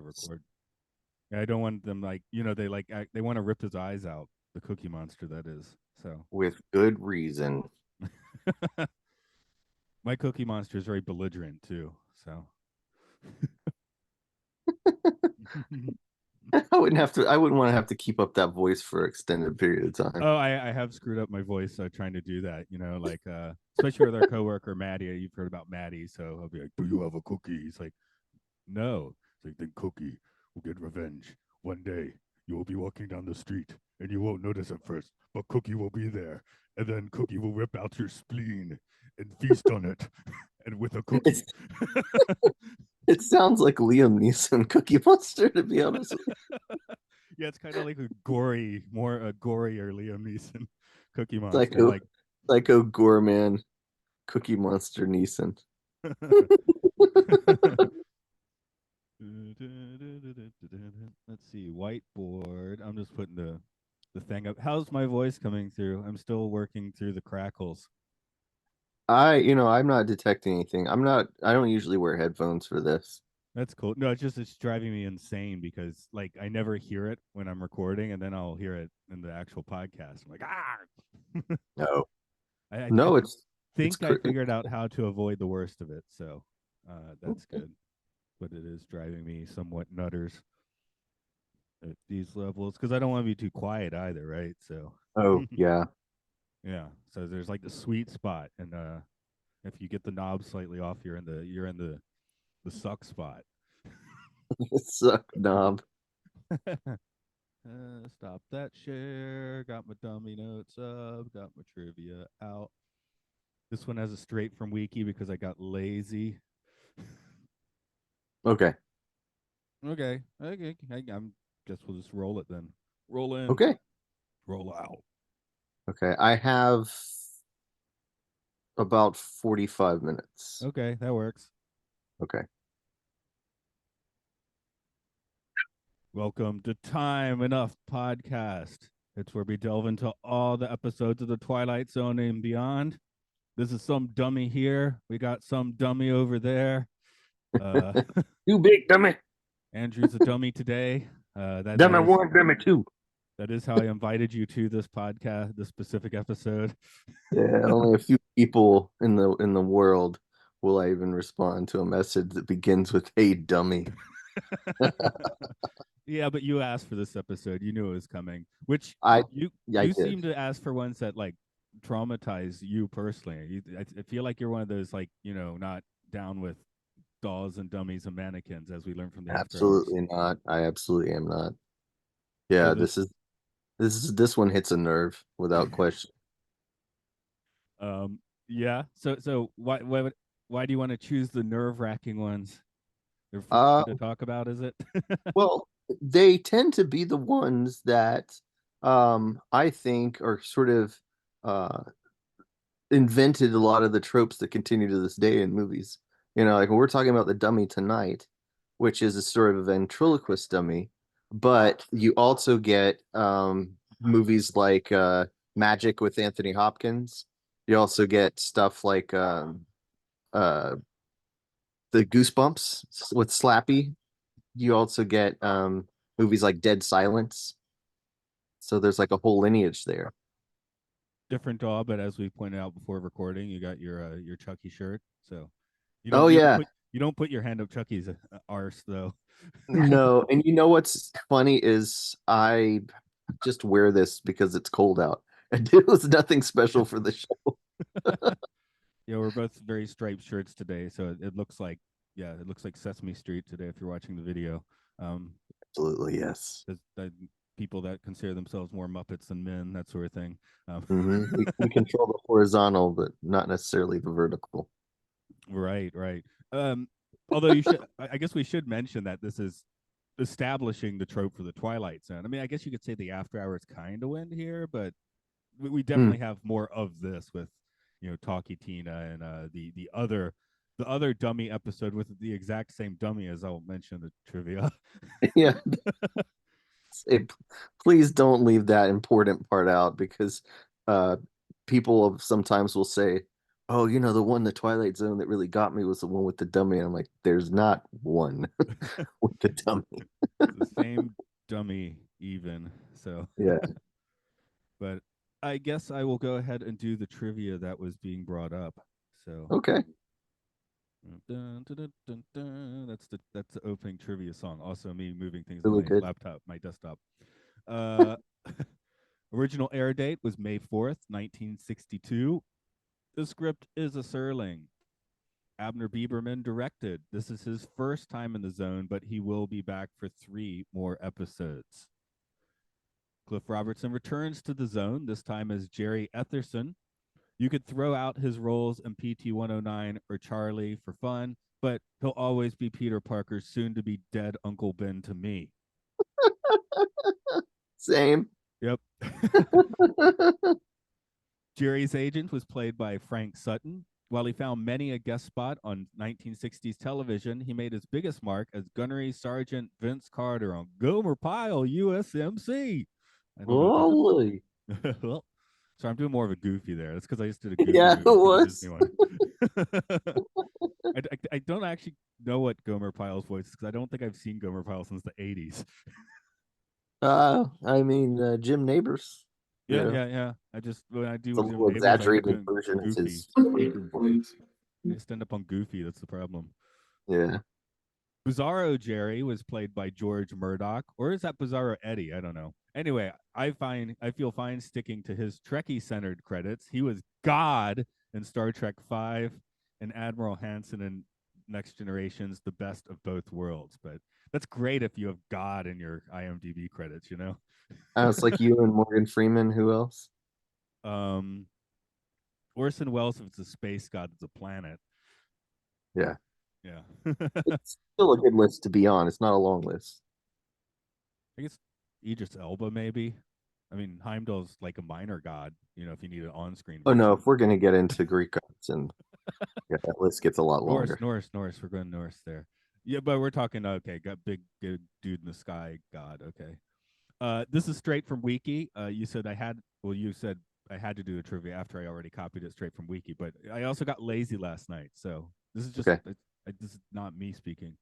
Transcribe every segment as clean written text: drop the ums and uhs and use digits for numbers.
record. I don't want them they want to rip his eyes out. The Cookie Monster, that is. So with good reason. my Cookie Monster is very belligerent too. So I wouldn't want to have to keep up that voice for an extended period of time. Oh, I have screwed up my voice trying to do that. Especially with our coworker Maddie. You've heard about Maddie, so I'll be like, "Do you have a cookie?" He's like, "No." It's like, "Then Cookie will get revenge. One day you will be walking down the street and you won't notice at first, but Cookie will be there, and then Cookie will rip out your spleen and feast on it, and with a cookie." It sounds like Liam Neeson Cookie Monster, to be honest. Yeah, it's kind of like a gory, more a gorier Liam Neeson Cookie Monster. Psycho Gorman Cookie Monster Neeson. Let's see, whiteboard. I'm just putting the thing up. How's my voice coming through? I'm still working through the crackles. I'm not detecting anything. I don't usually wear headphones for this. That's cool. No, it's driving me insane because I never hear it when I'm recording, and then I'll hear it in the actual podcast. I'm like, ah. No. I No, think I figured out how to avoid the worst of it, so that's good. But it is driving me somewhat nutters at these levels because I don't want to be too quiet either, right? So. Oh yeah. Yeah. So there's like the sweet spot, and if you get the knob slightly off, you're in the suck spot. Suck knob. Stop that share. Got my dummy notes up. Got my trivia out. This one has a straight from wiki because I got lazy. Okay. Okay. I'm guess we'll just roll it then. Roll in. Okay. Roll out. Okay. I have about 45 minutes. Okay, that works. Okay. Welcome to Time Enough Podcast. It's where we delve into all the episodes of the Twilight Zone and beyond. This is some dummy here. We got some dummy over there. You big dummy. Andrew's a dummy today. Dummy one, dummy two. That is how I invited you to this podcast, this specific episode. Yeah, only a few people in the world will I even respond to a message that begins with "Hey, dummy." Yeah, but you asked for this episode. You knew it was coming. Which you seem to ask for ones that traumatize you personally. I feel like you're one of those not down with dolls and dummies and mannequins, as we learned from the absolutely not. I absolutely am not. Yeah, so this one hits a nerve without question. Yeah. So why do you want to choose the nerve-wracking ones? They're fun to talk about, is it? Well, they tend to be the ones that I think are sort of invented a lot of the tropes that continue to this day in movies. Like when we're talking about the dummy tonight, which is a sort of a ventriloquist dummy, but you also get movies like Magic with Anthony Hopkins. You also get stuff like the Goosebumps with Slappy. You also get movies like Dead Silence. So there's like a whole lineage there. Different doll, but as we pointed out before recording, you got your Chucky shirt. So you don't put your hand up Chucky's arse though. No, and you know what's funny is I just wear this because it's cold out. And it was nothing special for the show. Yeah, we're both very striped shirts today, so it looks like Sesame Street today if you're watching the video. Absolutely, yes. People that consider themselves more Muppets than men, that sort of thing. We control the horizontal, but not necessarily the vertical. Right. Although I guess we should mention that this is establishing the trope for the Twilight Zone. I mean, I guess you could say the After Hours kind of went here, but we definitely have more of this with Talkie Tina and the other dummy episode with the exact same dummy as I'll mention in the trivia. Yeah. Please don't leave that important part out because people sometimes will say, "Oh, the one in the Twilight Zone that really got me was the one with the dummy." And I'm like, "There's not one. the dummy. It's the same dummy even. So, Yeah. but I guess I will go ahead and do the trivia that was being brought up. So, Okay. dun, dun, dun, dun, dun. That's the opening trivia song. Also, me moving things on Really my good. laptop, my desktop. Uh, Original air date was May 4th, 1962. The script is a Serling. Abner Bieberman directed. This is his first time in the zone, but he will be back for 3 more episodes. Cliff Robertson returns to the zone, this time as Jerry Etherson. You could throw out his roles in PT 109 or Charlie for fun, but he'll always be Peter Parker's soon to be dead Uncle Ben to me. Same. Yep. Jerry's agent was played by Frank Sutton. While he found many a guest spot on 1960s television, he made his biggest mark as Gunnery Sergeant Vince Carter on Gomer Pyle USMC. I don't know Holy. if that. Well, so I'm doing more of a goofy there. That's because I just did a goofy Yeah, it movie for the was. Disney one. I don't actually know what Gomer Pyle's voice is because I don't think I've seen Gomer Pyle since the 80s. I mean, Jim Neighbors, you Yeah, know, yeah, yeah. I just when I it's a do Jim little Neighbors, I end up exaggerated doing version of Goofy. his speaking voice. I just end up on Goofy. That's the problem. Yeah. Bizarro Jerry was played by George Murdoch, or is that Bizarro Eddie? I don't know. Anyway, I feel fine sticking to his Trekkie centered credits. He was God in Star Trek V and Admiral Hansen in Next Generation's The Best of Both Worlds. But that's great if you have God in your IMDb credits, you know? It's like you and Morgan Freeman. Who else? um Orson Welles, if it's a space god, it's a planet. Yeah. Yeah. It's still a good list to be on. It's not a long list. I guess Idris Elba, maybe. I mean, Heimdall's like a minor god, you know, if you need an on screen Oh no, version. if we're gonna get into Greek gods, and yeah, that list gets a lot Norse, longer. Norse, Norse. We're going Norse there. Yeah, but we're talking, okay, got big, good dude in the sky god. Okay. This is straight from Wiki. You said I had to do a trivia after I already copied it straight from Wiki, but I also got lazy last night. So this is just, Okay. this is not me speaking.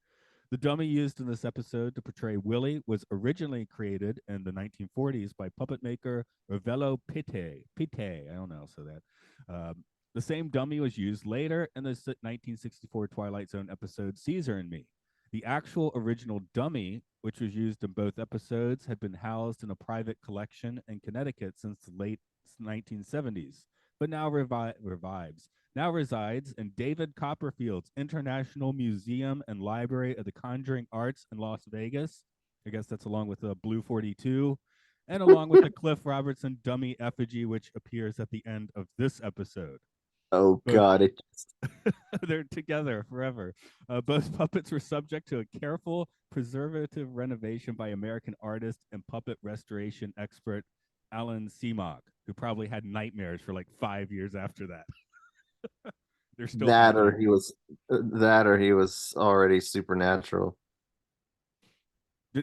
The dummy used in this episode to portray Willie was originally created in the 1940s by puppet maker Ravello Pitte. Pitte, I don't know, so that. The same dummy was used later in the 1964 Twilight Zone episode Caesar and Me. The actual original dummy, which was used in both episodes, had been housed in a private collection in Connecticut since the late 1970s, but now revives now resides in David Copperfield's International Museum and Library of the Conjuring Arts in Las Vegas. I guess that's along with the Blue 42 and along with the Cliff Robertson dummy effigy, which appears at the end of this episode. Oh Both God, it just they're together forever. Both puppets were subject to a careful preservative renovation by American artist and puppet restoration expert Alan Seamock, who probably had nightmares for like 5 years after that. They're still that or building. he was already supernatural.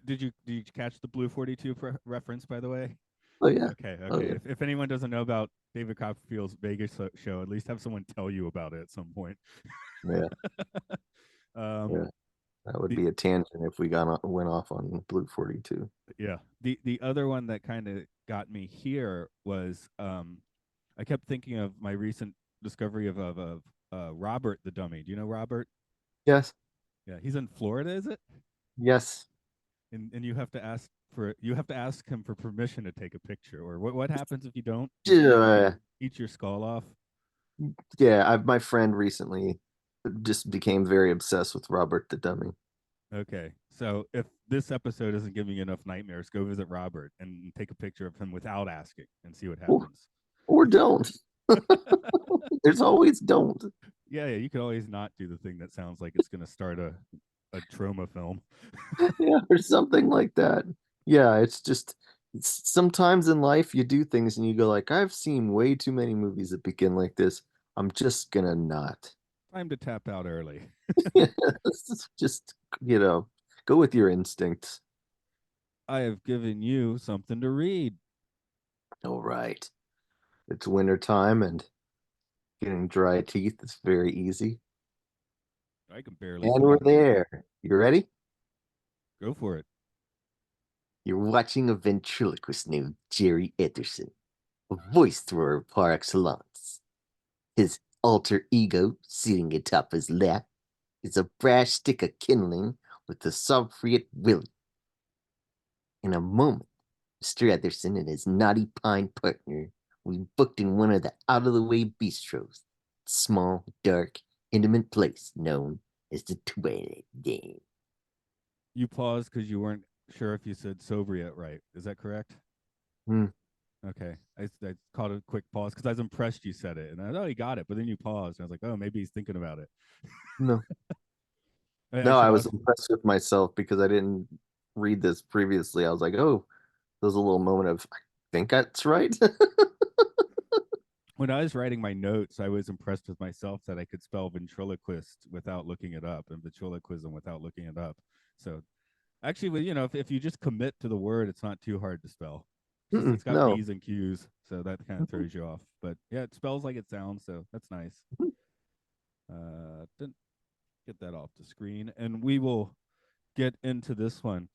Did you catch the Blue 42 reference, by the way? Oh yeah. Okay, Oh okay. yeah. If anyone doesn't know about David Copperfield's Vegas show, at least have someone tell you about it at some point. Yeah. um, Yeah. That would the be a tangent if we went off on Blue 42. yeah, the other one that kind of got me here was I kept thinking of my recent discovery of Robert the dummy. Do you know Robert? Yes. Yeah, he's in Florida, is it? Yes. And you have to ask him for permission to take a picture. Or what happens if you don't? Does he Yeah. eat your skull off? Yeah. My friend recently just became very obsessed with Robert the Dummy. Okay, so if this episode isn't giving you enough nightmares, go visit Robert and take a picture of him without asking and see what Or, happens. or don't. There's always don't. Yeah, you could always not do the thing that sounds like it's going to start a trauma film. Yeah, or something like that. Yeah, it's sometimes in life you do things and you go like, I've seen way too many movies that begin like this. I'm just gonna not. Time to tap out early. Yeah, just go with your instincts. I have given you something to read. All right. It's winter time and getting dry teeth is very easy. I can barely And we're breathe. there. You ready? Go for it. You're watching a ventriloquist named Jerry Ederson, a voice thrower par excellence. His alter ego, sitting atop his lap, is a brash stick of kindling with the sulphurate Willie. In a moment, Mr. Ederson and his naughty pine partner will be booked in one of the out-of-the-way bistros, a small, dark, intimate place known as the Twilight Den. You paused because you weren't sure if you said Soviet right. Is that correct? Hmm. Okay. I caught a quick pause because I was impressed you said it. And I thought he got it, but then you paused. And I was like, oh, maybe he's thinking about it. No, I no, I should was also, impressed with myself because I didn't read this previously. I was like, oh, there was a little moment of, I think that's right. when I was writing my notes, I was impressed with myself that I could spell ventriloquist without looking it up and ventriloquism without looking it up. So actually, if you just commit to the word, it's not too hard to spell. It's got No. P's and Q's, so that kind of throws you off. But yeah, it spells like it sounds, so that's nice. Didn't get that off the screen, and we will get into this one.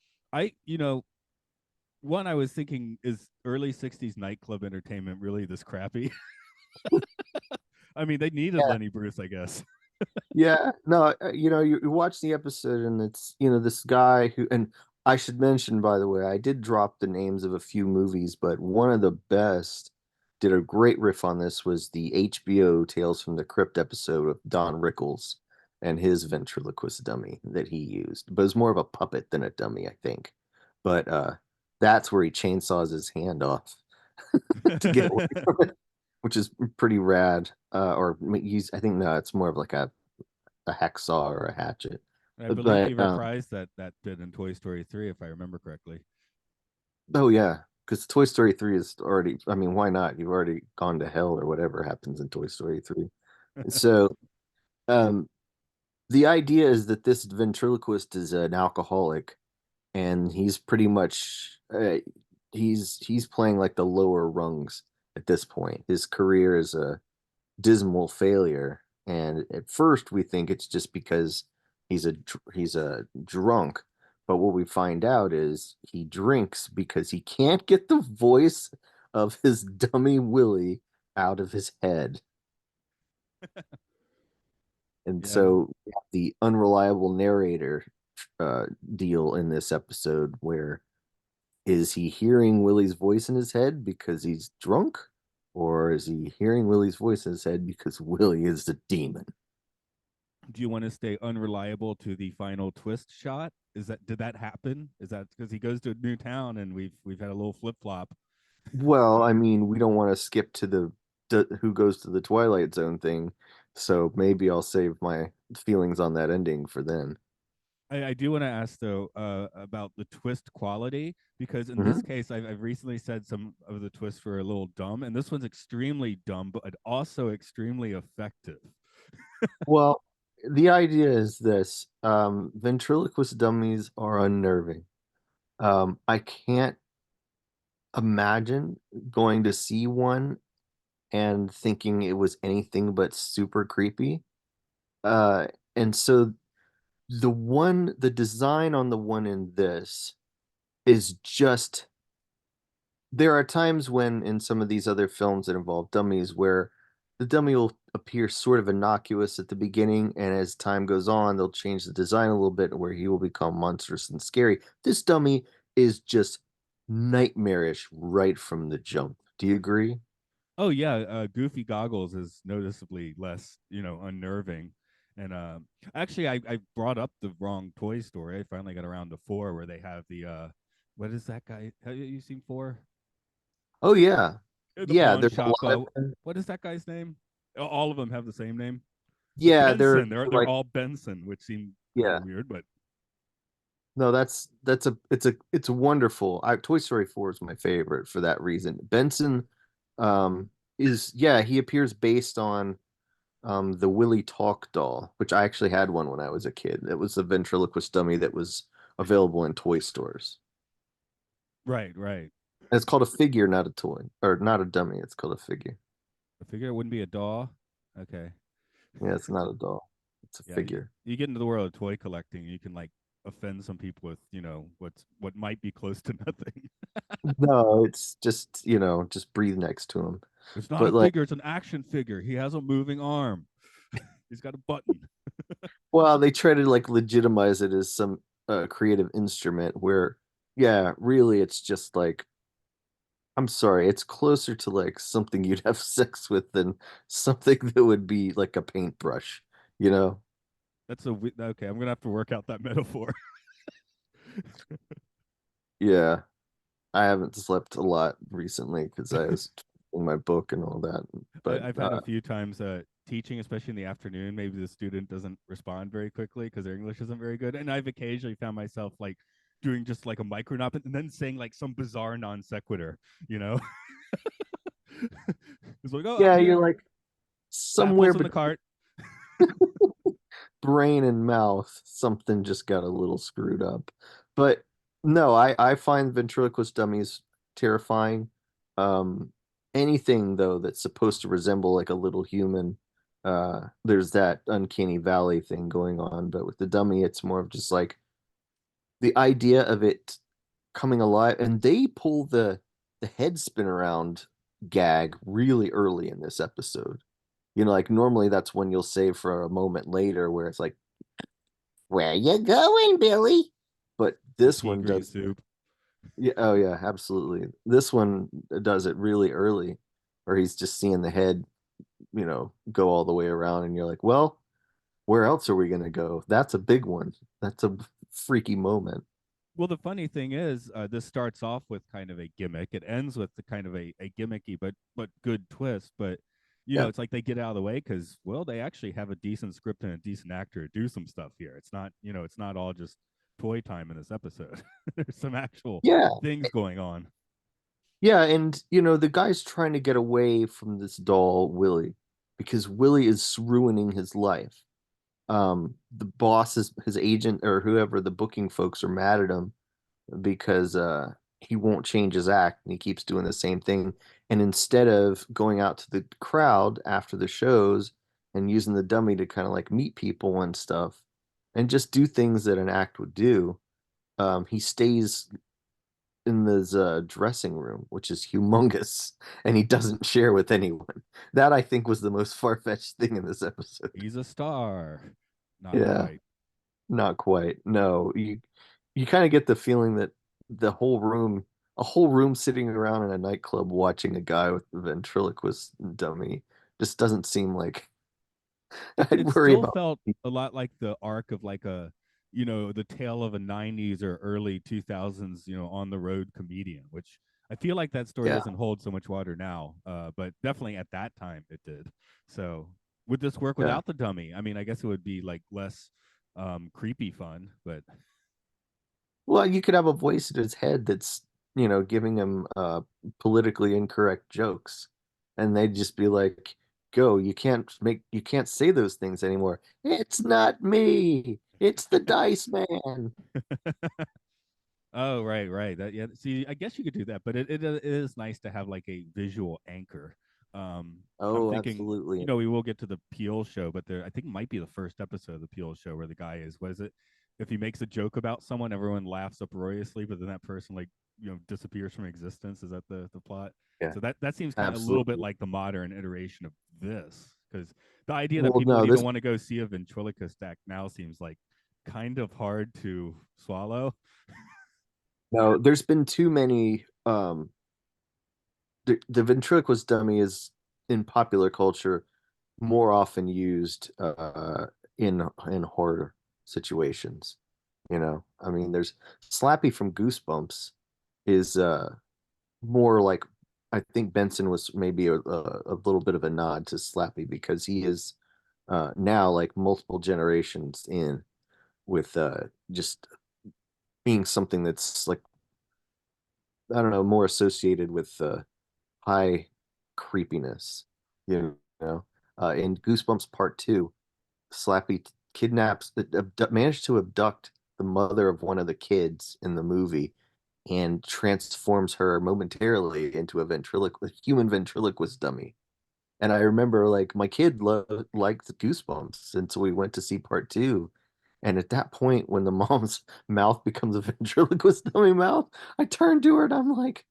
One I was thinking is early '60s nightclub entertainment really this crappy? I mean, they needed Lenny Bruce, I guess. Yeah, no, you watch the episode and it's, this guy who, and I should mention, by the way, I did drop the names of a few movies, but one of the best did a great riff on this was the HBO Tales from the Crypt episode of Don Rickles and his ventriloquist dummy that he used. But it's more of a puppet than a dummy, I think. But that's where he chainsaws his hand off to get away from it, which is pretty rad. Or use, I think no, it's more of like a hacksaw or a hatchet. I believe he But reprised that bit in Toy Story 3, if I remember correctly. oh yeah, because Toy Story 3 is already, I mean, why not? You've already gone to hell or whatever happens in Toy Story 3. So um the idea is that this ventriloquist is an alcoholic and he's pretty much he's playing like the lower rungs at this point. His career is a dismal failure, and at first we think it's just because he's a drunk, but what we find out is he drinks because he can't get the voice of his dummy Willie out of his head. And Yeah. so the unreliable narrator uh, deal in this episode, where is he hearing Willie's voice in his head because he's drunk, or is he hearing Willie's voice in his head because Willie is the demon? Do you want to stay unreliable to the final twist shot? Did that happen? Is that because he goes to a new town and we've had a little flip flop? Well, I mean, we don't want to skip to the who goes to the Twilight Zone thing, so maybe I'll save my feelings on that ending for then. I do want to ask though about the twist quality, because in this Mhm. case I've recently said some of the twists were a little dumb, and this one's extremely dumb, but also extremely effective. Well, the idea is this: ventriloquist dummies are unnerving. I can't imagine going to see one and thinking it was anything but super creepy. Uh, and so the design on the one in this is just, there are times when in some of these other films that involve dummies where the dummy will appear sort of innocuous at the beginning, and as time goes on they'll change the design a little bit where he will become monstrous and scary. This dummy is just nightmarish right from the jump. Do you agree? Oh yeah, Goofy Goggles is noticeably less, unnerving. And actually, I brought up the wrong Toy Story. I finally got around to 4, where they have the what is that guy? Have you seen 4? Oh yeah. The Yeah, pawn there's a shop. lot of them. What is that guy's name? All of them have the same name. Yeah, they're Benson. They're like, all Benson, which seemed kind yeah. of weird, but No, it's a wonderful. Toy Story 4 is my favorite for that reason. Benson is, yeah, he appears based on the Willy Talk doll, which I actually had one when I was a kid. It was a ventriloquist dummy that was available in toy stores. right, right. And it's called a figure, not a toy, or not a dummy. It's called a figure. I figure it wouldn't be a doll. Okay. Yeah, it's not a doll. It's a Yeah, figure. you get into the world of toy collecting, you can like offend some people with, what might be close to nothing. No, it's just, just breathe next to him. It's not a But like, figure, it's an action figure. He has a moving arm. He's got a button. well, they try to like legitimize it as some creative instrument where, yeah, really it's just like, I'm sorry, it's closer to like something you'd have sex with than something that would be like a paintbrush, you know? Okay. I'm gonna have to work out that metaphor. Yeah. I haven't slept a lot recently because I was in my book and all that. But I've had a few times teaching, especially in the afternoon. Maybe the student doesn't respond very quickly because their English isn't very good, and I've occasionally found myself like doing just like a micro nop and then saying like some bizarre non sequitur. You know, it's like, oh, I'm yeah, here. you're like somewhere Apples in the between cart. brain and mouth, something just got a little screwed up. But no, I find ventriloquist dummies terrifying. Um, Anything though that's supposed to resemble like a little human, there's that uncanny valley thing going on. But with the dummy, it's more of just like the idea of it coming alive, and they pull the head spin around gag really early in this episode. Like normally that's when you'll save for a moment later where it's like, where you going, Billy? But The this pea one green does, soup. yeah, oh yeah, absolutely. This one does it really early, where he's just seeing the head, go all the way around, and you're like, well, where else are we gonna go? That's a big one. That's a freaky moment. Well, the funny thing is, this starts off with kind of a gimmick. It ends with the kind of a gimmicky but good twist. But Yeah. it's like they get out of the way because, well, they actually have a decent script and a decent actor to do some stuff here. It's not, it's not all just toy time in this episode. There's some actual Yeah. things going on. Yeah, and the guy's trying to get away from this doll, Willie, because Willie is ruining his life. The boss is his agent or whoever the booking folks are mad at him because he won't change his act and he keeps doing the same thing. And instead of going out to the crowd after the shows and using the dummy to kind of like meet people and stuff and just do things that an act would do, he stays in this dressing room, which is humongous, and he doesn't share with anyone. That I think was the most far-fetched thing in this episode. He's a star. Not Yeah, quite. not quite. No, you kind of get the feeling that the whole room, a whole room sitting around in a nightclub watching a guy with a ventriloquist dummy just doesn't seem like It I'd worry still about. felt a lot like the arc of like the tale of a 90s or early 2000s, on the road comedian, which I feel like that story Yeah, doesn't hold so much water now, but definitely at that time it did. So would this work yeah. without the dummy? I mean, I guess it would be like less creepy fun, but Well, you could have a voice in his head that's, giving him politically incorrect jokes. And they'd just be like, go, you can't say those things anymore. It's not me. It's the Dice Man. oh, right, right. That, yeah. See, I guess you could do that, but it is nice to have like a visual anchor. I'm Oh, thinking, absolutely. we will get to the Peel show, but I think it might be the first episode of the Peel show where the guy is, what is it? If he makes a joke about someone, everyone laughs uproariously, but then that person like disappears from existence. Is that the plot? Yeah, So that seems kind of a little bit absolutely. like the modern iteration of this, because the idea that Well, people no, would even this want to go see a ventriloquist act now seems like kind of hard to swallow. no, there's been too many the ventriloquist dummy is in popular culture more often used in horror situations. I mean, there's Slappy from Goosebumps is more like I think Benson was maybe a little bit of a nod to Slappy because he is now like multiple generations in with just being something that's like I don't know more associated with high creepiness. In Goosebumps Part Two, Slappy kidnaps, managed to abduct the mother of one of the kids in the movie and transforms her momentarily into a human ventriloquist dummy. And I remember like my kid liked Goosebumps, and so we went to see Part Two, And at that point, when the mom's mouth becomes a ventriloquist dummy mouth, I turn to her and I'm like,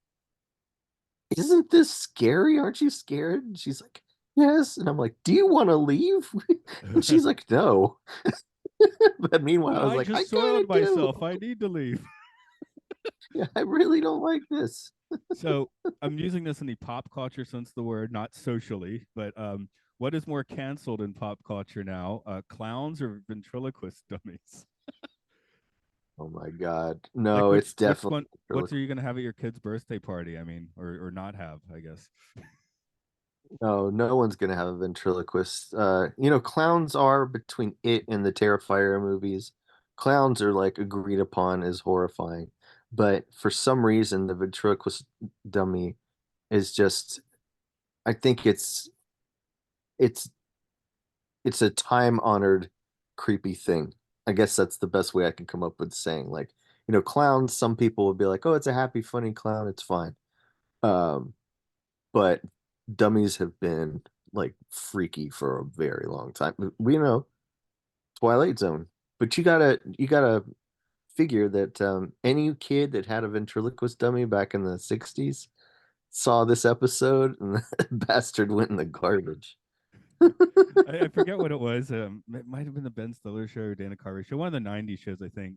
isn't this scary? Aren't you scared? And she's like, yes. And I'm like, do you want to leave? And she's like, no. But meanwhile, But I was I like, I just kind soiled of do. myself. I need to leave. Yeah, I really don't like this. So I'm using this in the pop culture sense of the word, not socially, but what is more canceled in pop culture now? Clowns or ventriloquist dummies? Oh my God. Like No, it's which definitely one? What's are you gonna have at your kid's birthday party? I mean, or not have, I guess. no, no one's gonna have a ventriloquist. Clowns are between it and the Terrifier movies. Clowns are like agreed upon as horrifying, but for some reason, the ventriloquist dummy is just. I think it's it's a time-honored creepy thing. I guess that's the best way I can come up with saying. Like, clowns. Some people would be like, "Oh, it's a happy, funny clown. It's fine." Um, but dummies have been like freaky for a very long time. We know Twilight Zone, but you gotta figure that any kid that had a ventriloquist dummy back in the 60s saw this episode and the bastard went in the garbage. I forget what it was. It might have been the Ben Stiller show or Dana Carvey show, one of the '90s shows, I think.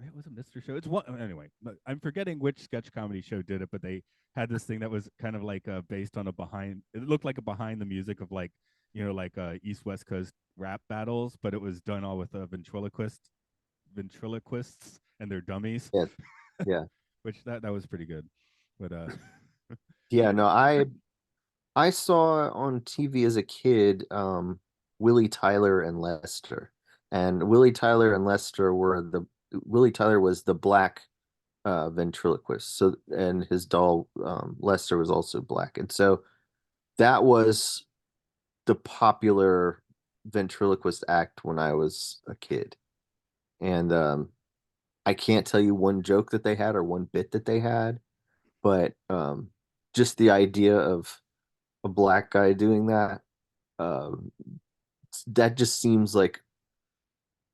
It was a Mr. Show. It's one anyway. I'm forgetting which sketch comedy show did it, but they had this thing that was kind of like based on a behind. It looked like a behind the music of like like East West Coast rap battles, but it was done all with ventriloquists and their dummies, Yeah, yeah, which that was pretty good. But yeah. No, I saw on TV as a kid, Willie Tyler and Lester, and Willie Tyler was the black ventriloquist. So, and his doll Lester was also black, and so that was the popular ventriloquist act when I was a kid. And I can't tell you one joke that they had or one bit that they had, but just the idea of a black guy doing that, um, that just seems like,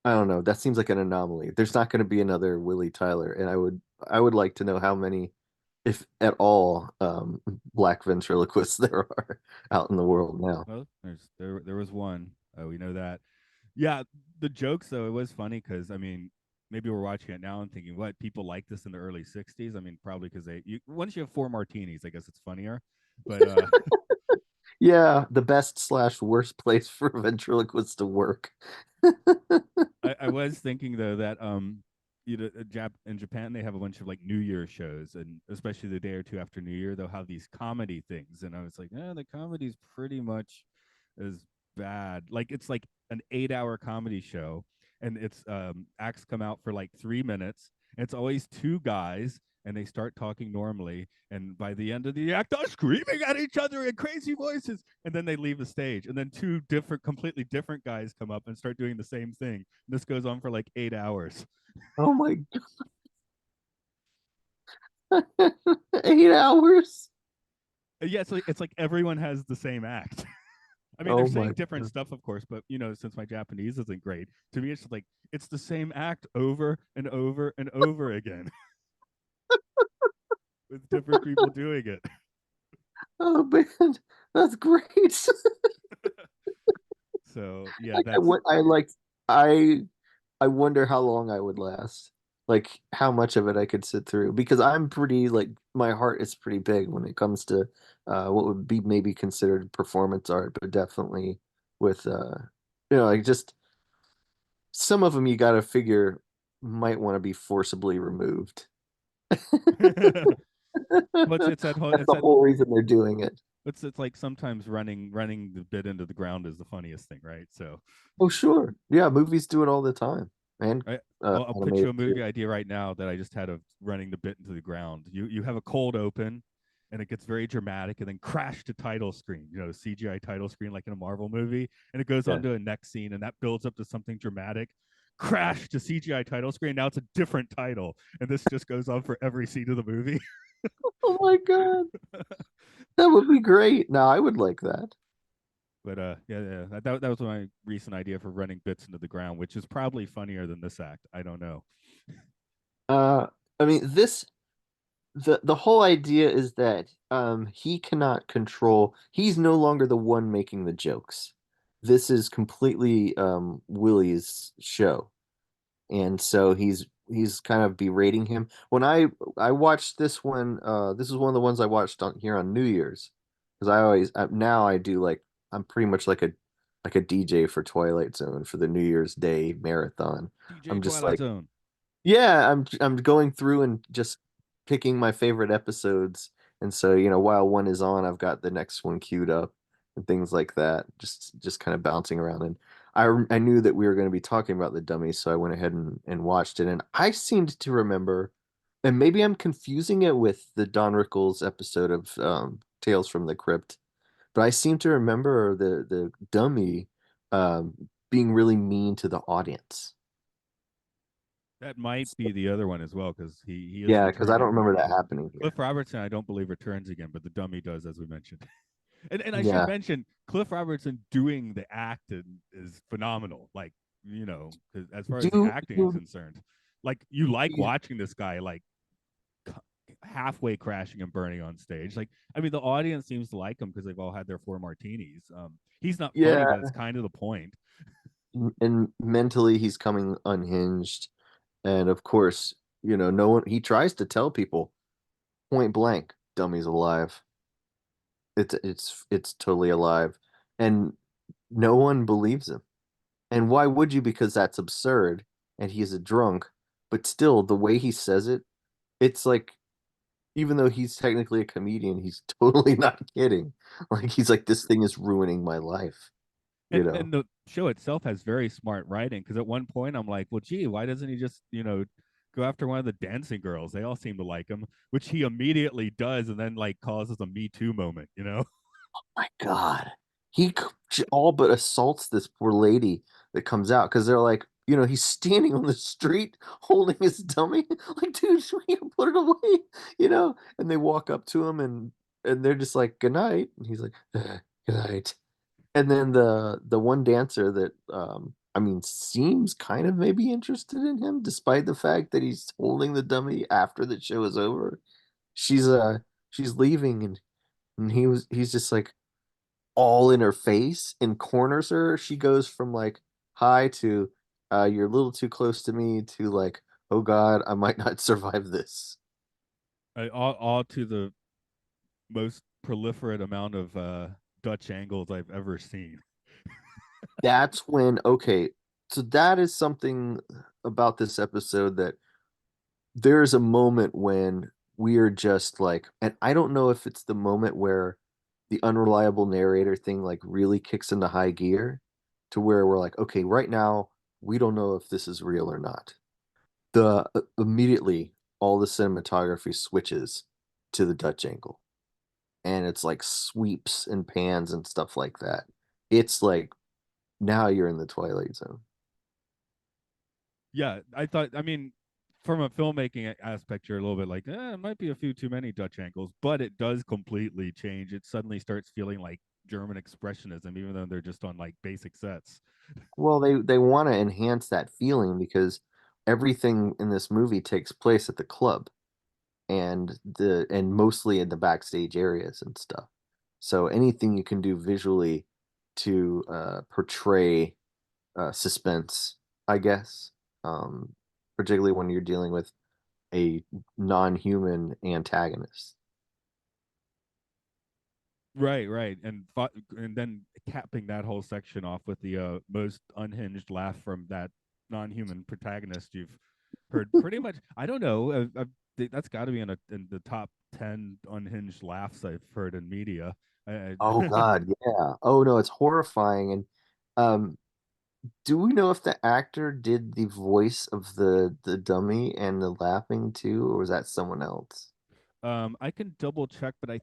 I don't know, that seems like an anomaly. There's not going to be another Willie Tyler, and I would like to know how many, if at all, black ventriloquists there are out in the world now. well, there was one. We know that. Yeah, the jokes though, it was funny because I mean, maybe we're watching it now and thinking, what people like this in the early '60s. I mean, probably because once you have four martinis, I guess it's funnier. But Yeah, the best slash worst place for ventriloquists to work. I was thinking though that in Japan they have a bunch of like New Year shows, and especially the day or two after New Year they'll have these comedy things, and I was like, the comedy's pretty much as bad. Like it's like an 8 hour comedy show, and it's acts come out for like 3 minutes. And it's always two guys, and they start talking normally, and by the end of the act, they're screaming at each other in crazy voices, and then they leave the stage, and then two completely different guys come up and start doing the same thing. This goes on for like 8 hours. Oh my God. 8 hours? Yeah, it's like everyone has the same act. I mean, they're Oh my saying different God. stuff, of course, but since my Japanese isn't great, to me, it's like it's the same act over and over and over again with different people doing it. Oh man, that's great. So yeah, Like that's I I wonder how long I would last. Like how much of it I could sit through because I'm pretty like my heart is pretty big when it comes to what would be maybe considered performance art, but definitely with like just some of them you got to figure might want to be forcibly removed. but it's that whole That's it's the that whole reason they're doing it. it's like sometimes running the bit into the ground is the funniest thing, right? So Oh, sure. Yeah, movies do it all the time. And I I'll pitch you a animated movie too. idea right now that I just had of running the bit into the ground. You have a cold open, and it gets very dramatic, and then crash to title screen. CGI title screen like in a Marvel movie, and it goes on Yeah. to a next scene, and that builds up to something dramatic. Crash to CGI title screen. Now it's a different title, and this just goes on for every scene of the movie. Oh my God. That would be great. No, I would like that. But yeah, that was my recent idea for running bits into the ground, which is probably funnier than this act. I don't know. Uh, I mean, the whole idea is that he cannot control. He's no longer the one making the jokes. This is completely Willie's show, and so he's kind of berating him. When I watched this one, this is one of the ones I watched on here on New Year's because I always now I do like I'm pretty much like a DJ for Twilight Zone for the New Year's Day marathon. DJ I'm just Twilight like, Zone. yeah, I'm going through and just picking my favorite episodes. And so, while one is on, I've got the next one queued up and things like that. Just kind of bouncing around. And I knew that we were going to be talking about the dummy, so I went ahead and watched it. And I seemed to remember, and maybe I'm confusing it with the Don Rickles episode of Tales from the Crypt, but I seem to remember the dummy being really mean to the audience. That might be the other one as well because he is Yeah, because I don't returning. remember that happening here. Cliff Robertson, I don't believe returns again, but the dummy does, as we mentioned. And I should Yeah. mention Cliff Robertson doing the act is phenomenal. Like as far as the Do acting is you, concerned, like you like you watching this guy like halfway crashing and burning on stage. Like I mean, the audience seems to like him because they've all had their four martinis. He's not funny, but yeah, it's kind of the point. and mentally he's coming unhinged. And of course, no one he tries to tell people point blank, dummy's alive. It's totally alive. And no one believes him. And why would you? Because that's absurd and he's a drunk. But still, the way he says it, it's like even though he's technically a comedian, he's totally not kidding. Like he's like, this thing is ruining my life, you know. And the show itself has very smart writing because at one point I'm like, well, gee, why doesn't he just go after one of the dancing girls? They all seem to like him, which he immediately does, and then like causes a Me Too moment. My God, all but assaults this poor lady that comes out because they're like, he's standing on the street holding his dummy. Like, dude, you put it away, And they walk up to him and they're just like, good night. And he's like, good night. And then the one dancer that I mean seems kind of maybe interested in him, despite the fact that he's holding the dummy after the show is over. She's she's leaving and he's just like all in her face and corners her. She goes from like hi to you're a little too close to me to like, oh God, I might not survive this. All to the most proliferate amount of Dutch angles I've ever seen. That's when okay, so that is something about this episode that there's a moment when we are just like, and I don't know if it's the moment where the unreliable narrator thing like really kicks into high gear to where we're like, okay, right now we don't know if this is real or not. The immediately all the cinematography switches to the Dutch angle and it's like sweeps and pans and stuff like that. It's like now you're in the Twilight Zone. Yeah, I thought. I mean, from a filmmaking aspect, you're a little bit like, it might be a few too many Dutch angles, but it does completely change. It suddenly starts feeling like German expressionism, even though they're just on like basic sets. Well, they want to enhance that feeling because everything in this movie takes place at the club and mostly in the backstage areas and stuff. So anything you can do visually to portray suspense, I guess, particularly when you're dealing with a non-human antagonist. Right, right, and then capping that whole section off with the most unhinged laugh from that non-human protagonist you've heard. Pretty much, I don't know. That's got to be in the top 10 unhinged laughs I've heard in media. Oh God, yeah. Oh no, it's horrifying. And um, do we know if the actor did the voice of the dummy and the laughing too, or was that someone else? I can double check, but I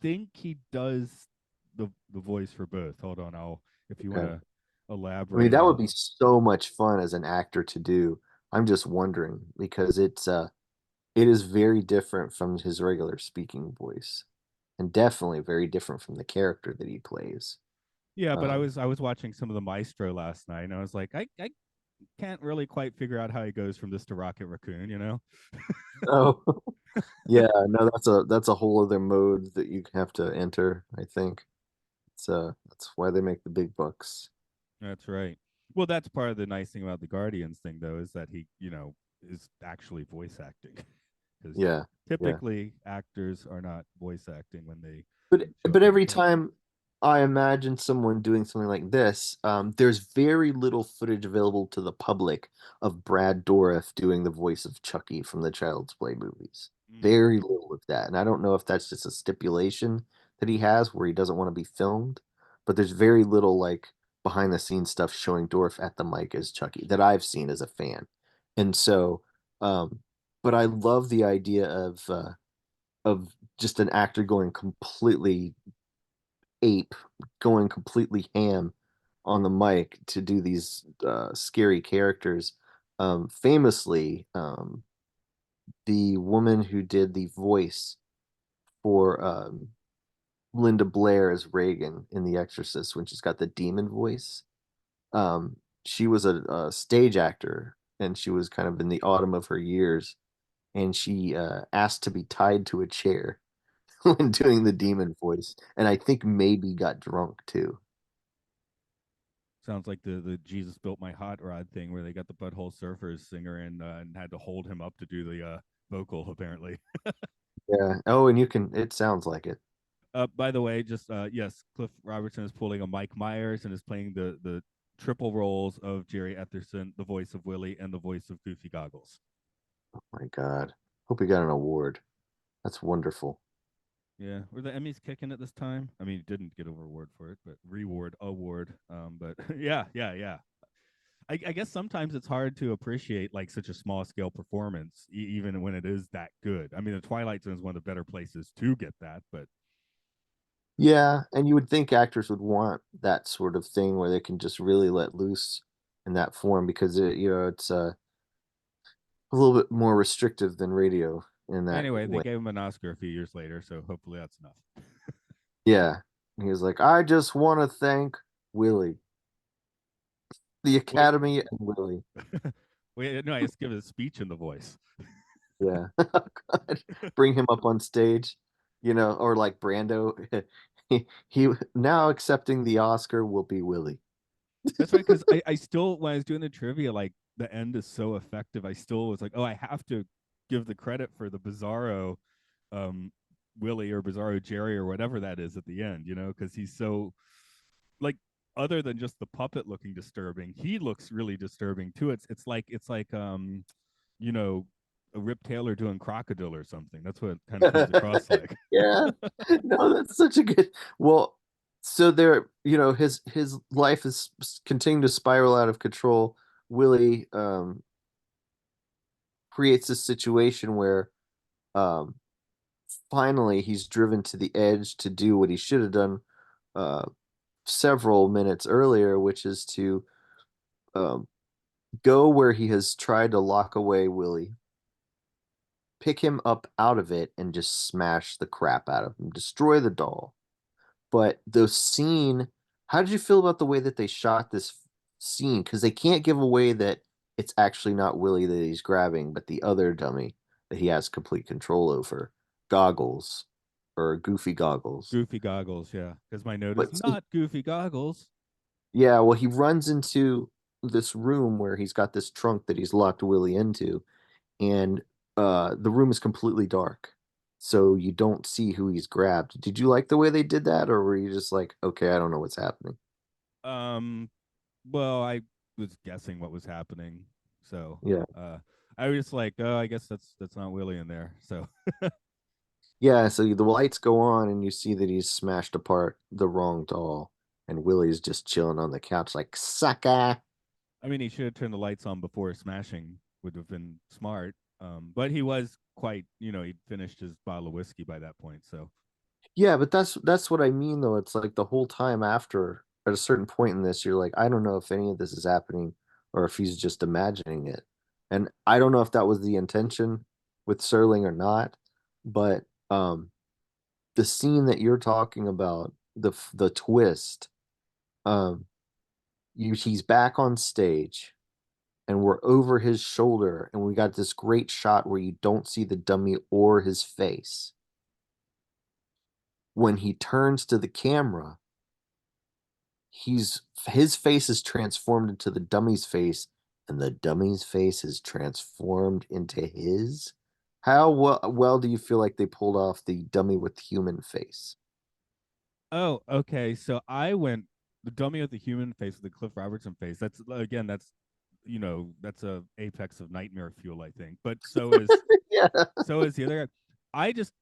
think he does the voice for both. Hold on, I'll if you want Okay. to I mean, elaborate that would on. be so much fun as an actor to do. I'm just wondering because it is very different from his regular speaking voice and definitely very different from the character that he plays. Yeah, but Um, I was watching some of the Maestro last night, and I was like, I can't really quite figure out how he goes from this to Rocket Raccoon, you know? oh, yeah, no, that's a whole other mode that you have to enter, I think. So that's why they make the big bucks. That's right. Well, that's part of the nice thing about the Guardians thing, though, is that he, is actually voice acting. Because Yeah, yeah. typically actors are not voice acting when they But show up in the every film. time I imagine someone doing something like this, there's very little footage available to the public of Brad Dourif doing the voice of Chucky from the Child's Play movies. Mm. Very little of that. And I don't know if that's just a stipulation that he has where he doesn't want to be filmed, but there's very little like behind the scenes stuff showing Dourif at the mic as Chucky that I've seen as a fan. And so, um, but I love the idea of just an actor going completely ape, going completely ham on the mic to do these scary characters. Famously, the woman who did the voice for Linda Blair as Reagan in The Exorcist, when she's got the demon voice, um, she was a stage actor and she was kind of in the autumn of her years, and she asked to be tied to a chair when doing the demon voice, and I think maybe got drunk too. Sounds like the Jesus built my hot rod thing, where they got the Butthole Surfers singer and had to hold him up to do the vocal. Apparently. Yeah. Oh, and you can. It sounds like it. By the way, just yes, Cliff Robertson is pulling a Mike Myers and is playing the triple roles of Jerry Etherson, the voice of Willie, and the voice of Goofy Goggles. Oh my God. Hope he got an award. That's wonderful. Yeah, were the Emmys kicking it this time? I mean, didn't get a reward for it, but reward award. But yeah, yeah, yeah. I guess sometimes it's hard to appreciate like such a small scale performance, even when it is that good. I mean, the Twilight Zone is one of the better places to get that, but Yeah, and you would think actors would want that sort of thing where they can just really let loose in that form because it's a little bit more restrictive than radio in that anyway, they way. gave him an Oscar a few years later, so hopefully that's enough. Yeah. He was like, I just want to thank Willie, the Wait, Academy and Willie. wait, no, I just give a speech in the voice. Yeah. God. Bring him up on stage, or like Brando. He now accepting the Oscar will be Willie. That's right, because I still, when I was doing the trivia, like the end is so effective. I still was like, oh, I have to give the credit for the Bizarro um, Willie or Bizarro Jerry or whatever that is at the end, because he's so like other than just the puppet looking disturbing, he looks really disturbing too. It's like you know, a Rip Taylor doing Crocodile or something. That's what it kind of comes across like. Yeah. No, that's such a good. Well, so there, his life is continuing to spiral out of control. Willie creates a situation where um finally he's driven to the edge to do what he should have done uh several minutes earlier, which is to um go where he has tried to lock away Willie, pick him up out of it, and just smash the crap out of him, destroy the doll. But the scene, how did you feel about the way that they shot this scene? Because they can't give away that it's actually not Willie that he's grabbing, but the other dummy that he has complete control over, Goggles or Goofy Goggles. Goofy Goggles, yeah. Because my note is But not Goofy Goggles. yeah, well, he runs into this room where he's got this trunk that he's locked Willie into, and the room is completely dark, so you don't see who he's grabbed. Did you like the way they did that, or were you just like, okay, I don't know what's happening? Um, well, I was guessing what was happening, so Yeah, uh, I was just like, oh, I guess that's not Willie in there. So yeah. So the lights go on, and you see that he's smashed apart the wrong doll, and Willie's just chilling on the couch like sucker. I mean, he should have turned the lights on before smashing. Would have been smart. But he was quite, he'd finished his bottle of whiskey by that point. So Yeah, but that's what I mean though. It's like the whole time after, at a certain point in this, you're like, I don't know if any of this is happening or if he's just imagining it. And I don't know if that was the intention with Serling or not, but the scene that you're talking about, the twist, Um, he's back on stage, and we're over his shoulder, and we got this great shot where you don't see the dummy or his face. When he turns to the camera, his face is transformed into the dummy's face, and the dummy's face is transformed into his. How well do you feel like they pulled off the dummy with human face? Oh, okay. So I went the dummy with the human face with the Cliff Robertson face. That's again, that's a apex of nightmare fuel, I think. But Yeah. so is the other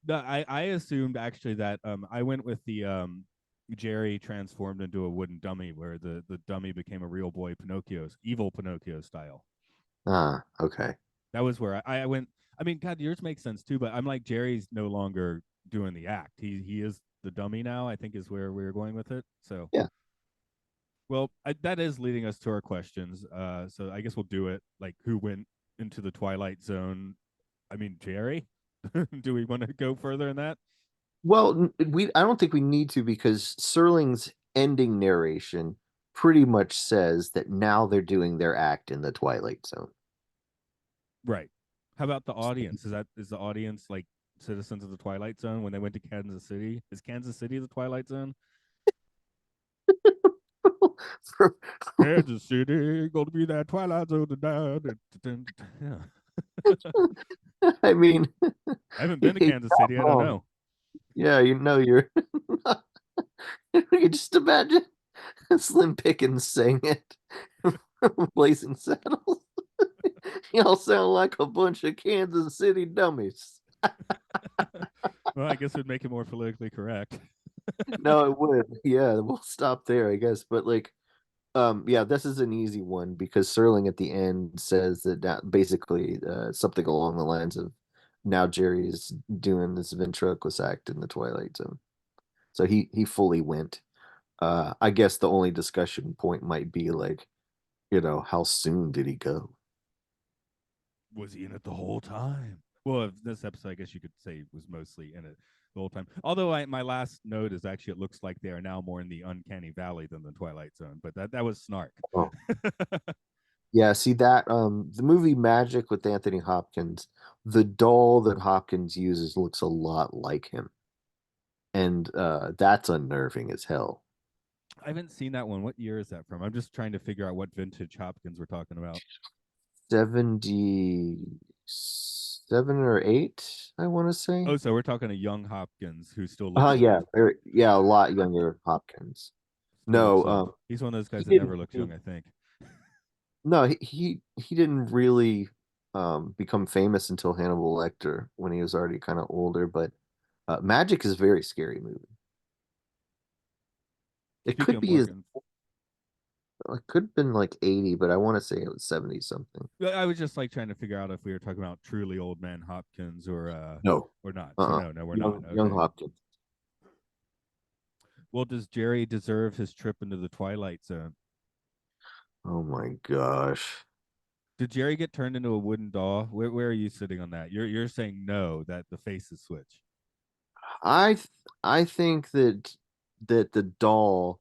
guy. I assumed actually that I went with the Jerry transformed into a wooden dummy where the dummy became a real boy Pinocchio's evil Pinocchio style. Ah, okay. That was where I went. I mean, God, yours makes sense too, but I'm like Jerry's no longer doing the act. He is the dummy now, I think is where we were going with it. So Yeah. well, that is leading us to our questions. So I guess we'll do it. Like, who went into the Twilight Zone? I mean, Jerry. Do we want to go further in that? Well, I don't think we need to because Serling's ending narration pretty much says that now they're doing their act in the Twilight Zone. Right. How about the audience? Is the audience like citizens of the Twilight Zone when they went to Kansas City? Is Kansas City the Twilight Zone? For- Kansas City, gonna be that Twilight Zone tonight. Yeah. I mean, I haven't been to you're Kansas not City. I don't wrong. know. Yeah, you're not. You just imagine Slim Pickens saying it from Blazing Saddles. Y'all sound like a bunch of Kansas City dummies. Well, I guess it would make it more politically correct. No, it would. Yeah, we'll stop there, I guess. But like, yeah, this is an easy one because Serling at the end says that basically something along the lines of now Jerry is doing this ventriloquist act in the Twilight Zone. So he fully went. I guess the only discussion point might be like, how soon did he go? Was he in it the whole time? Well, if this episode, I guess you could say, was mostly in it the whole time. Although my last note is actually it looks like they are now more in the uncanny valley than the Twilight Zone, but that was snark. Oh, yeah, see that the movie Magic with Anthony Hopkins, the doll that Hopkins uses looks a lot like him. And that's unnerving as hell. I haven't seen that one. What year is that from? I'm just trying to figure out what vintage Hopkins we're talking about. 77 or 8, I want to say. Oh, so we're talking a young Hopkins who still looks Yeah, old. yeah, a lot younger Hopkins. Still looks No, old. He's one of those he guys that didn't never looks young, I think. no, he didn't really become famous until Hannibal Lecter when he was already kind of older, but Magic is a very scary movie. It Speaking could of be as Morgan, it could have been like 80, but I want to say it was 70 something. I was just like trying to figure out if we were talking about truly old man Hopkins No. or not. So Uh-uh. no, we're not. Young Okay. Hopkins. Well, does Jerry deserve his trip into the Twilight Zone? Oh my gosh. Did Jerry get turned into a wooden doll? Where are you sitting on that? You're saying no, that the faces switch. I think that the doll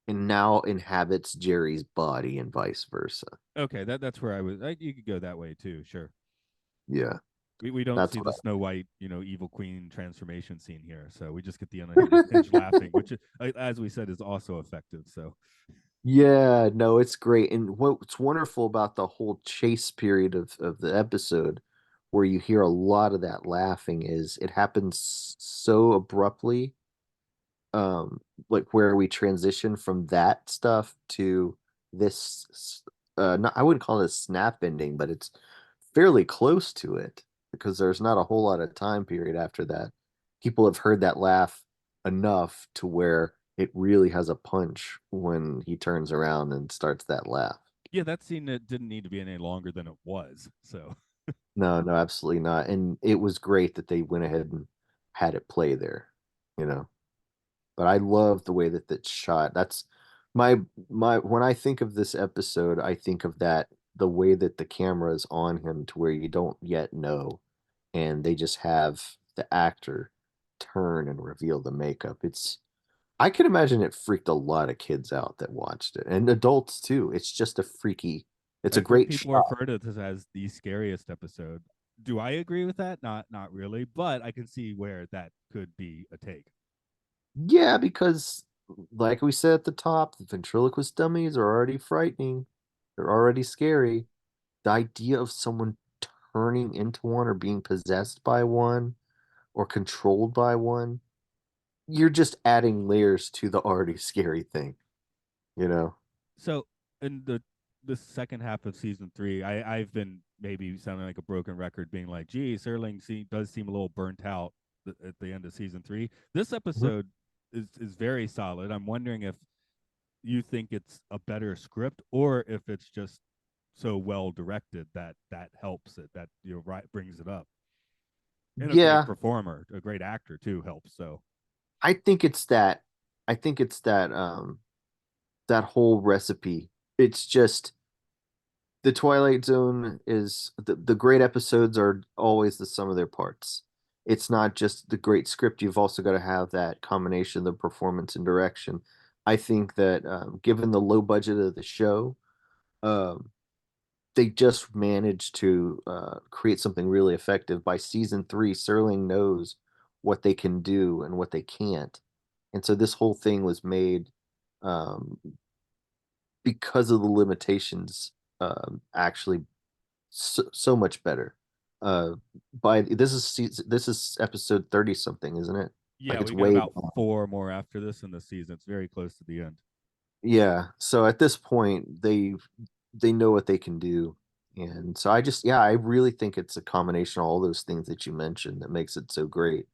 now inhabits Jerry's body and vice versa. Okay, that's where I was. You could go that way too. Sure. Yeah, We don't that's see the what Snow White, evil queen transformation scene here, so we just get the unhinged laughing, which, as we said, is also effective. So Yeah, no, it's great. And what's wonderful about the whole chase period of the episode, where you hear a lot of that laughing, is it happens so abruptly, um, like where we transition from that stuff to this, not, I wouldn't call it a snap ending, but it's fairly close to it because there's not a whole lot of time period after that. People have heard that laugh enough to where it really has a punch when he turns around and starts that laugh. yeah, that scene didn't need to be any longer than it was. So No, no, absolutely not. And it was great that they went ahead and had it play there, you know. But I love the way that it's shot. That's my when I think of this episode, I think of that the way that the camera is on him to where you don't yet know, and they just have the actor turn and reveal the makeup. I can imagine it freaked a lot of kids out that watched it, and adults too. It's just a freaky. It's a I've heard great people shot. refer to this as the scariest episode. Do I agree with that? Not really, but I can see where that could be a take. Yeah, because like we said at the top, the ventriloquist dummies are already frightening. They're already scary. The idea of someone turning into one or being possessed by one or controlled by one, you're just adding layers to the already scary thing, you know? So in the second half of season three, I've been maybe sounding like a broken record, being like, "Gee, does seem a little burnt out at the end of season three." This Mhm. episode is very solid. I'm wondering if you think it's a better script or if it's just so well directed that that helps it, that right brings it up, and a great Yeah, performer, a great actor too helps. So I think it's that. I think it's that whole recipe. It's just the Twilight Zone is the great episodes are always the sum of their parts. It's not just the great script. You've also got to have that combination of the performance and direction. I think that given the low budget of the show, um, they just managed to create something really effective. By season three, Serling knows what they can do and what they can't, and so this whole thing was made um, because of the limitations. Actually, so much better. Uh, by this is episode 30 something, isn't it? Like yeah, it's we got way about down. four more after this in the season. It's very close to the end. Yeah. So at this point, they know what they can do. And so I really think it's a combination of all those things that you mentioned that makes it so great.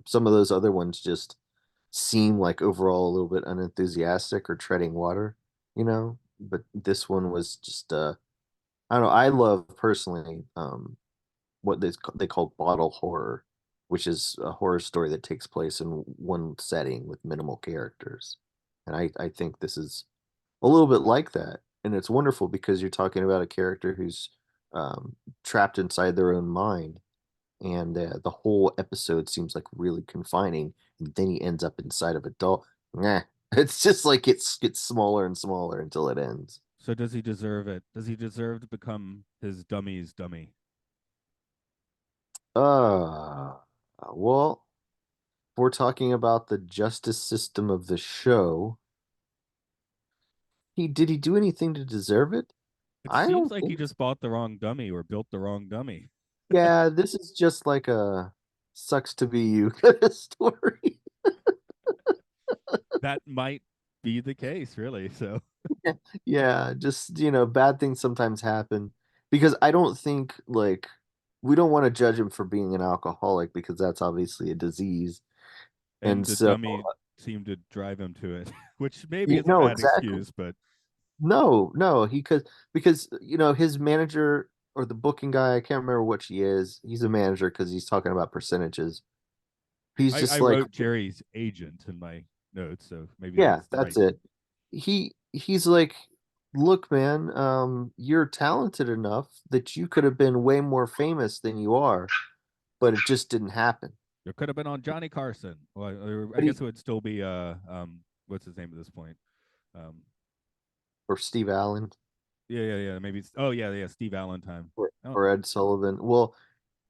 Some of those other ones just seem like overall a little bit unenthusiastic or treading water, you know, but this one was just, I don't know. I love personally, what they call bottle horror, which is a horror story that takes place in one setting with minimal characters. And I think this is a little bit like that. And it's wonderful because you're talking about a character who's trapped inside their own mind. And the whole episode seems like really confining. And then he ends up inside of a doll. Nah. It's just like it gets smaller and smaller until it ends. So does he deserve it? Does he deserve to become his dummy's dummy? Uh, well, we're talking about the justice system of the show. He did he do anything to deserve it? It I seems don't like he think. just bought the wrong dummy or built the wrong dummy. Yeah, this is just like a sucks to be you kind of story. That might be the case, really. So Yeah, just bad things sometimes happen because I don't think like we don't want to judge him for being an alcoholic because that's obviously a disease. and And the so, dummy seemed to drive him to it, which maybe you is a know bad exactly. excuse, but No, no, he could because his manager or the booking guy, I can't remember which he is. He's a manager because he's talking about percentages. He's I just like, wrote Jerry's agent in my notes, so maybe yeah, that's the that's right. it. He's like, look, man, you're talented enough that you could have been way more famous than you are, but it just didn't happen. It could have been on Johnny Carson. Well, I But guess he it would still be what's his name at this point? Um, or Steve Allen yeah. Maybe it's, oh yeah, Steve Valentine. Oh, or Ed Sullivan. Well,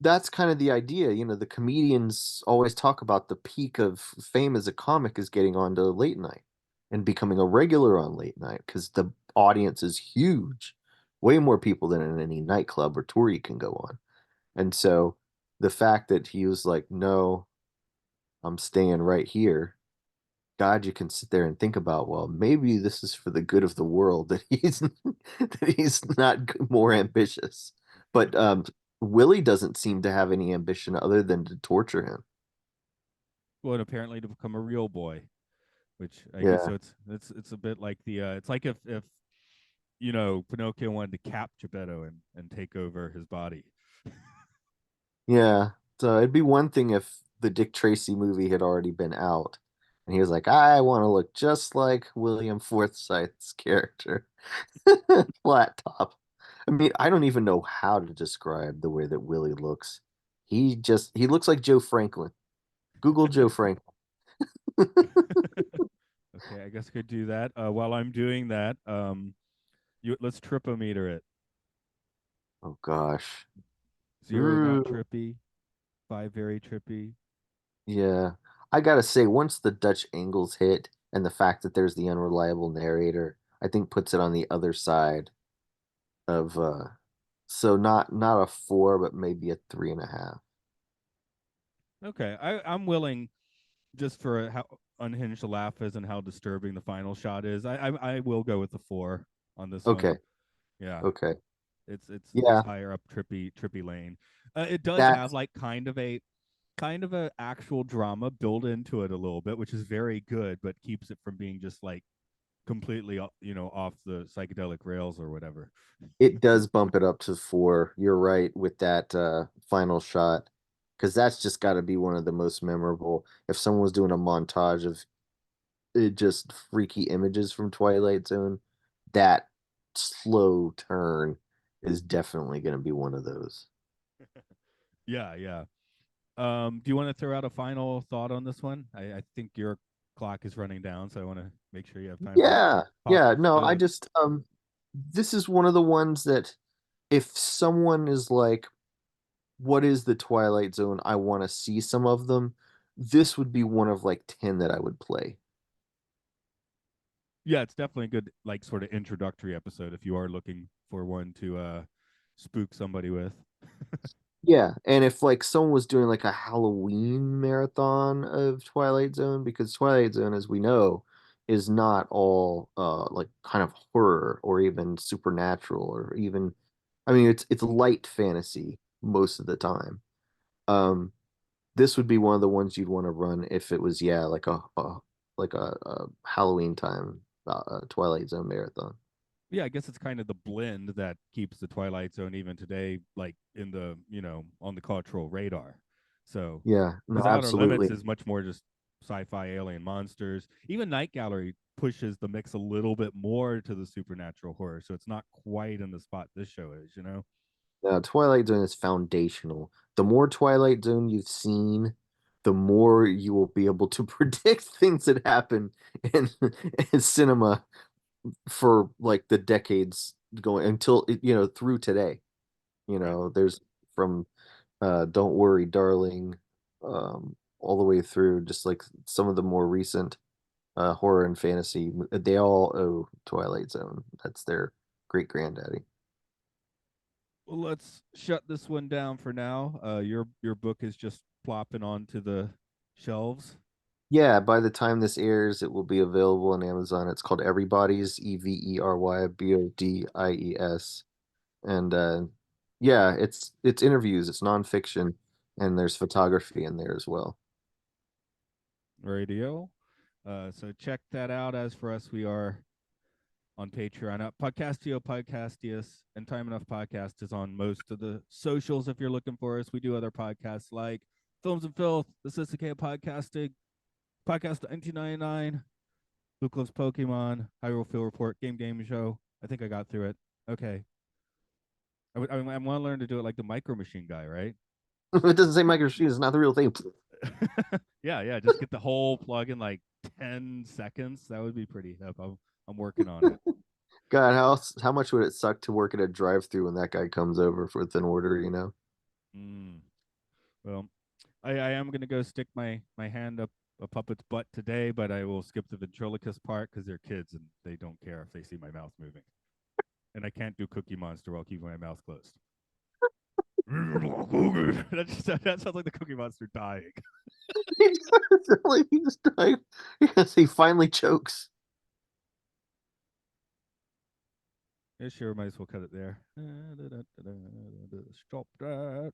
that's kind of the idea. The comedians always talk about the peak of fame as a comic is getting onto late night and becoming a regular on late night because the audience is huge, way more people than in any nightclub or tour you can go on. And so the fact that he was like, no, I'm staying right here. God, you can sit there and think about, well, maybe this is for the good of the world that he's that he's not more ambitious. But Willie doesn't seem to have any ambition other than to torture him. well, and apparently to become a real boy, which I guess Yeah, so. It's a bit like the it's like if Pinocchio wanted to cap Geppetto and take over his body. yeah. So it'd be one thing if the Dick Tracy movie had already been out, and he was like, I want to look just like William Forsythe's character, flat top. I mean, I don't even know how to describe the way that Willie looks. He looks like Joe Franklin. Google Joe Franklin. Okay, I guess I could do that. While I'm doing that, let's tripometer it. Oh gosh. 0 not Ooh, trippy, 5 very trippy. yeah. I gotta say, once the Dutch angles hit and the fact that there's the unreliable narrator, I think puts it on the other side of so not a four, but maybe a 3.5. Okay, I'm willing just for how unhinged the laugh is and how disturbing the final shot is. I will go with the 4 on this one. Okay. Yeah, Okay. it's Yeah, higher up trippy lane. It does have that's like kind of a actual drama built into it a little bit, which is very good, but keeps it from being just like completely off the psychedelic rails or whatever. it does bump it up to four. You're right with that final shot. Because that's just got to be one of the most memorable. If someone was doing a montage of just freaky images from Twilight Zone, that slow turn is definitely going to be one of those. Yeah, yeah. Do you want to throw out a final thought on this one? I think your clock is running down, so I want to make sure you have time to Yeah, pop yeah. No, I the. just this is one of the ones that if someone is like, what is the Twilight Zone? I want to see some of them. This would be one of like 10 that I would play. Yeah, it's definitely a good like sort of introductory episode if you are looking for one to spook somebody with. Yeah, and if like someone was doing like a Halloween marathon of Twilight Zone, because Twilight Zone, as we know, is not all like kind of horror or even supernatural or even I mean it's light fantasy most of the time. Um this would be one of the ones you'd want to run if it was yeah, like a Halloween time Twilight Zone marathon. Yeah, I guess it's kind of the blend that keeps the Twilight Zone even today, like in the on the cultural radar. So, Yeah, no, because Outer Limits absolutely. is much more just sci-fi alien monsters. Even Night Gallery pushes the mix a little bit more to the supernatural horror, so it's not quite in the spot this show is. Twilight Zone is foundational. The more Twilight Zone you've seen, the more you will be able to predict things that happen in, in cinema for like the decades going until through today. Right. There's from Don't Worry, Darling, all the way through just like some of the more recent horror and fantasy. They all owe Twilight Zone. That's their great granddaddy. Well, let's shut this one down for now. Your book is just plopping onto the shelves. Yeah, by the time this airs, it will be available on Amazon. It's called Everybodies, Everybodies. And yeah, it's interviews, it's nonfiction, and there's photography in there as well. Radio. So check that out. As for us, we are on Patreon. Podcastio Podcastius and Time Enough Podcast is on most of the socials if you're looking for us. We do other podcasts like Films and Filth, The Sophisticated Podcasting, Podcast 1999, Luke Loves Pokemon, Hyrule Field Report, Game Show. I think I got through it. Okay. I want to learn to do it like the Micro Machine guy, right? It doesn't say micro machine, it's not the real thing. Yeah, yeah. Just get the whole plug in like 10 seconds. That would be pretty hip. I'm working on it. God, how much would it suck to work at a drive-through when that guy comes over with an order? Mm. Well, I am gonna go stick my hand up a puppet's butt today, but I will skip the ventriloquist part because they're kids and they don't care if they see my mouth moving. And I can't do Cookie Monster while keeping my mouth closed. That sounds like the Cookie Monster dying. He does, like, he just died because he finally chokes. Yeah, sure, might as well cut it there. Stop that.